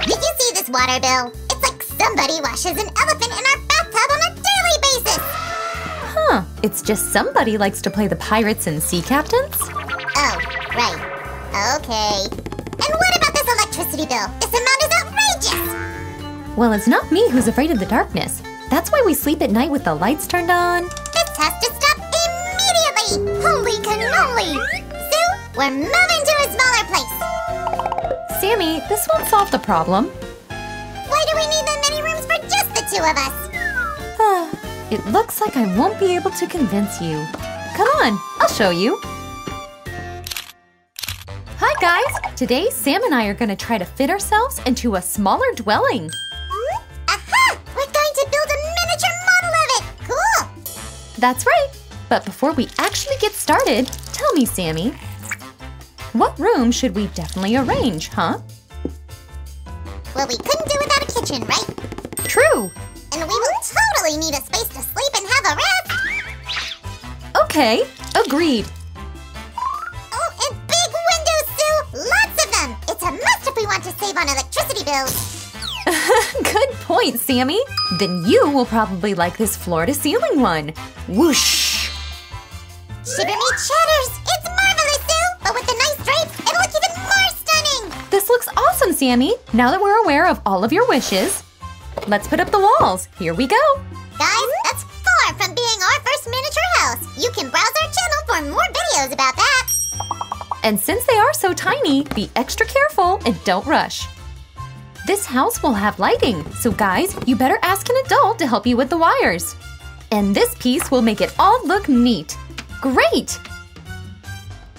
Did you see this water bill? It's like somebody washes an elephant in our bathtub on a daily basis! Huh, it's just somebody likes to play the pirates and sea captains? Oh, right. Okay. And what about this electricity bill? This amount is outrageous! Well, it's not me who's afraid of the darkness. That's why we sleep at night with the lights turned on. This has to stop immediately! Holy cannoli! Sue, we're moving to a smaller place! Sammy, this won't solve the problem. Why do we need that many rooms for just the two of us? It looks like I won't be able to convince you. Come on, I'll show you. Hi guys! Today, Sam and I are going to try to fit ourselves into a smaller dwelling. Aha! We're going to build a miniature model of it! Cool! That's right! But before we actually get started, tell me, Sammy, what room should we definitely arrange, huh? Well, we couldn't do without a kitchen, right? True! And we will totally need a space to sleep and have a rest! Okay, agreed. Oh, and big windows, Sue! Lots of them! It's a must if we want to save on electricity bills! Good point, Sammy. Then you will probably like this floor-to-ceiling one. Whoosh! Shiver me chatters! It's marvelous, Sue! But with the nice drapes, it'll look even more stunning! This looks awesome, Sammy. Now that we're aware of all of your wishes, let's put up the walls. Here we go. Guys, that's far from being our first miniature house. You can browse our channel for more videos about that. And since they are so tiny, be extra careful and don't rush. This house will have lighting, so guys, you better ask an adult to help you with the wires. And this piece will make it all look neat. Great!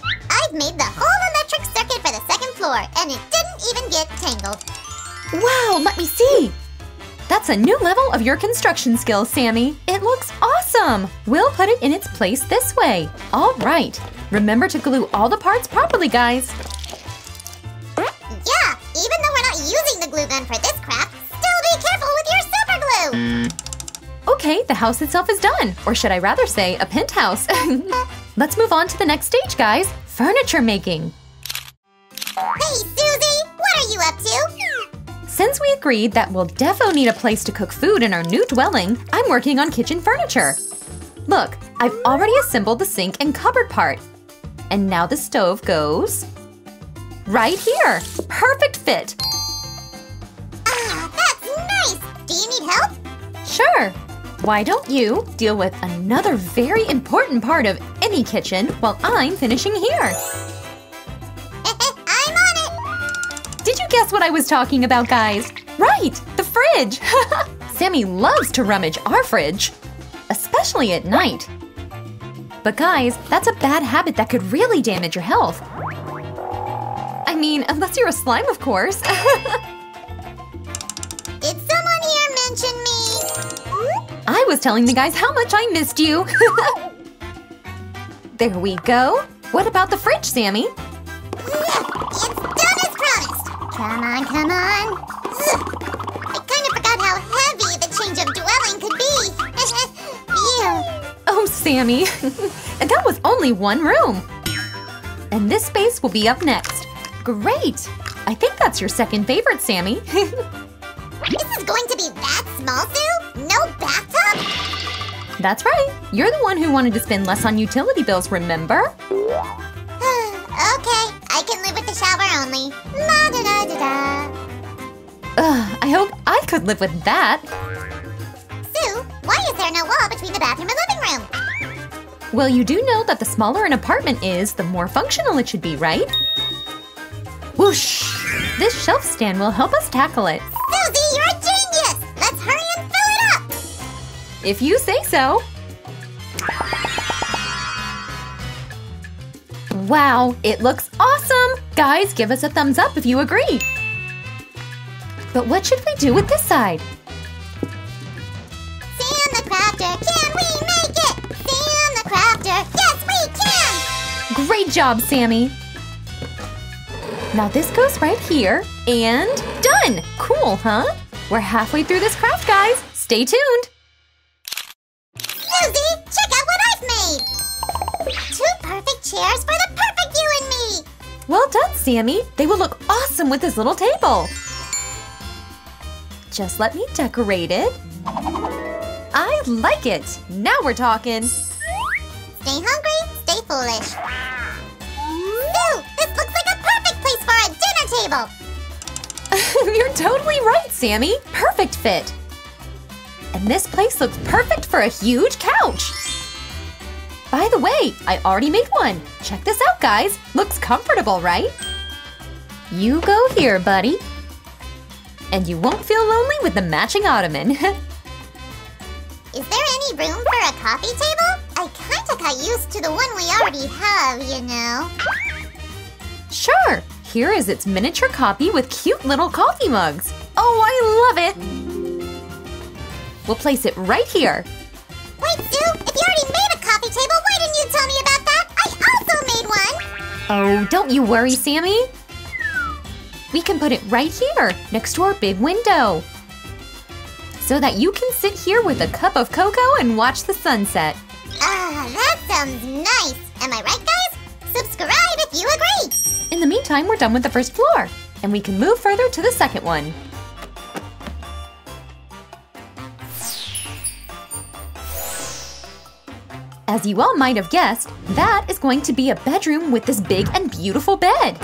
I've made the whole electric circuit for the second floor, and it didn't even get tangled. Wow, let me see! That's a new level of your construction skills, Sammy. It looks awesome! We'll put it in its place this way. All right. Remember to glue all the parts properly, guys. Yeah, even though we're not using the glue gun for this crap, still be careful with your super glue! Okay, the house itself is done. Or should I rather say, a penthouse. Let's move on to the next stage, guys. Furniture making. Hey, Susie! What are you up to? Since we agreed that we'll defo need a place to cook food in our new dwelling, I'm working on kitchen furniture. Look, I've already assembled the sink and cupboard part. And now the stove goes right here. Perfect fit. Ah, that's nice! Do you need help? Sure. Why don't you deal with another very important part of any kitchen while I'm finishing here? I'm on it! Did you guess what I was talking about, guys? Right, the fridge! Sammy loves to rummage our fridge, especially at night. But guys, that's a bad habit that could really damage your health. I mean, unless you're a slime, of course. Did someone here mention me? I was telling the guys how much I missed you. There we go. What about the fridge, Sammy? It's done as promised! Come on, come on! I kind of forgot how heavy the change of dwelling could be! Phew! Oh, Sammy. And that was only one room. And this space will be up next. Great! I think that's your second favorite, Sammy. This is going to be that small, Sue? No bathtub? That's right. You're the one who wanted to spend less on utility bills, remember? Okay, I can live with the shower only. La da da da da. I hope I could live with that. Sue, why is there no wall between the bathroom and living room? Well, you do know that the smaller an apartment is, the more functional it should be, right? Whoosh! This shelf stand will help us tackle it. Susie, you're a genius! Let's hurry and fill it up! If you say so. Wow, it looks awesome! Guys, give us a thumbs up if you agree. But what should we do with this side? Sam the Crafter, can we make it? Sam the Crafter, yes we can! Great job, Sammy! Now this goes right here, and done! Cool, huh? We're halfway through this craft, guys. Stay tuned! Susie, check out what I've made! 2 perfect chairs for the perfect you and me! Well done, Sammy. They will look awesome with this little table. Just let me decorate it. I like it! Now we're talking! Stay hungry, stay foolish. Sue, this looks like a perfect place for a dinner table! You're totally right, Sammy! Perfect fit! And this place looks perfect for a huge couch! By the way, I already made one! Check this out, guys! Looks comfortable, right? You go here, buddy. And you won't feel lonely with the matching ottoman. Is there any room for a coffee table? I kinda got used to the one we already have, you know. Sure! Here is its miniature copy with cute little coffee mugs. Oh, I love it! We'll place it right here. Wait, Sue! If you already made a coffee table, why didn't you tell me about that? I also made one! Oh, don't you worry, Sammy. We can put it right here, next to our big window. So that you can sit here with a cup of cocoa and watch the sunset. Ah, that sounds nice! Am I right, guys? Subscribe if you agree! In the meantime, we're done with the first floor, and we can move further to the second one. As you all might have guessed, that is going to be a bedroom with this big and beautiful bed.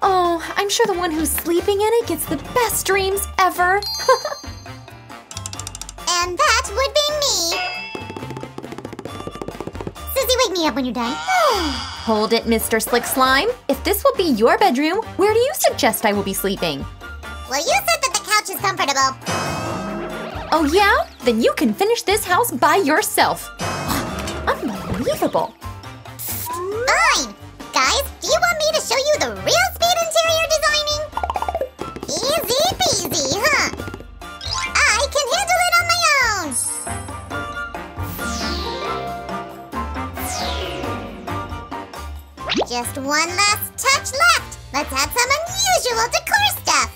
Oh, I'm sure the one who's sleeping in it gets the best dreams ever. And that would be me! Susie, wake me up when you're done. Hold it, Mr. Slick Slime. If this will be your bedroom, where do you suggest I will be sleeping? Well, you said that the couch is comfortable. Oh yeah? Then you can finish this house by yourself. Unbelievable. Fine! Guys, do you want me to show you the real speed interior designing? Easy peasy, huh? I can handle it on my own! Just one last touch left! Let's add some unusual decor stuff!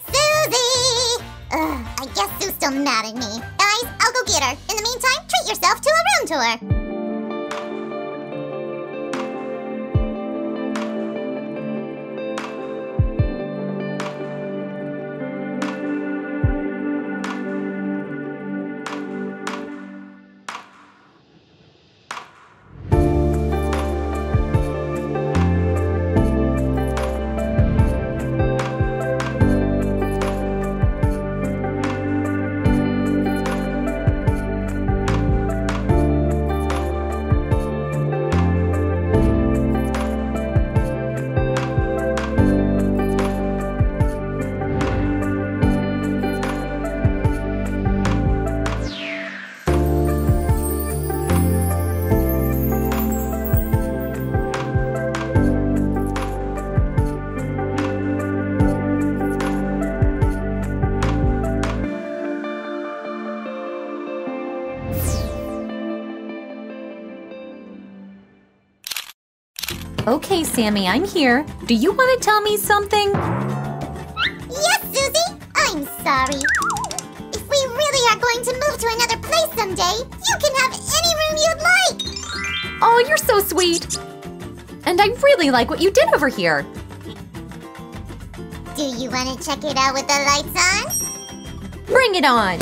Susie! Ugh, I guess Sue's still mad at me. Guys, I'll go get her. In the meantime, treat yourself to a room tour. Okay, Sammy, I'm here. Do you want to tell me something? Yes, Susie! I'm sorry. If we really are going to move to another place someday, you can have any room you'd like! Oh, you're so sweet! And I really like what you did over here. Do you want to check it out with the lights on? Bring it on!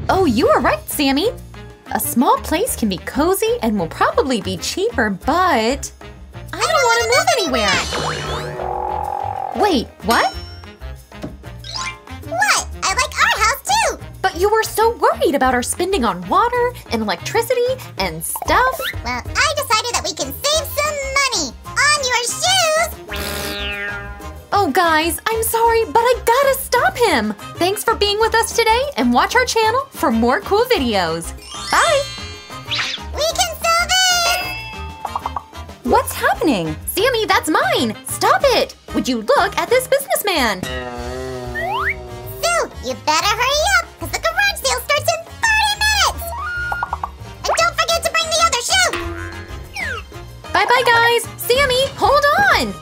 Oh, you were right, Sammy! A small place can be cozy and will probably be cheaper, but I don't want to move anywhere! Wait, what? What? I like our house too! But you were so worried about our spending on water and electricity and stuff. Well, I decided that we can save some money on your shoes! Oh, guys, I'm sorry, but I gotta stop him! Thanks for being with us today, and watch our channel for more cool videos. Bye! We can sell this! What's happening? Sammy, that's mine! Stop it! Would you look at this businessman? Sue, you better hurry up, because the garage sale starts in 30 minutes! And don't forget to bring the other shoe! Bye-bye, guys! Sammy, hold on!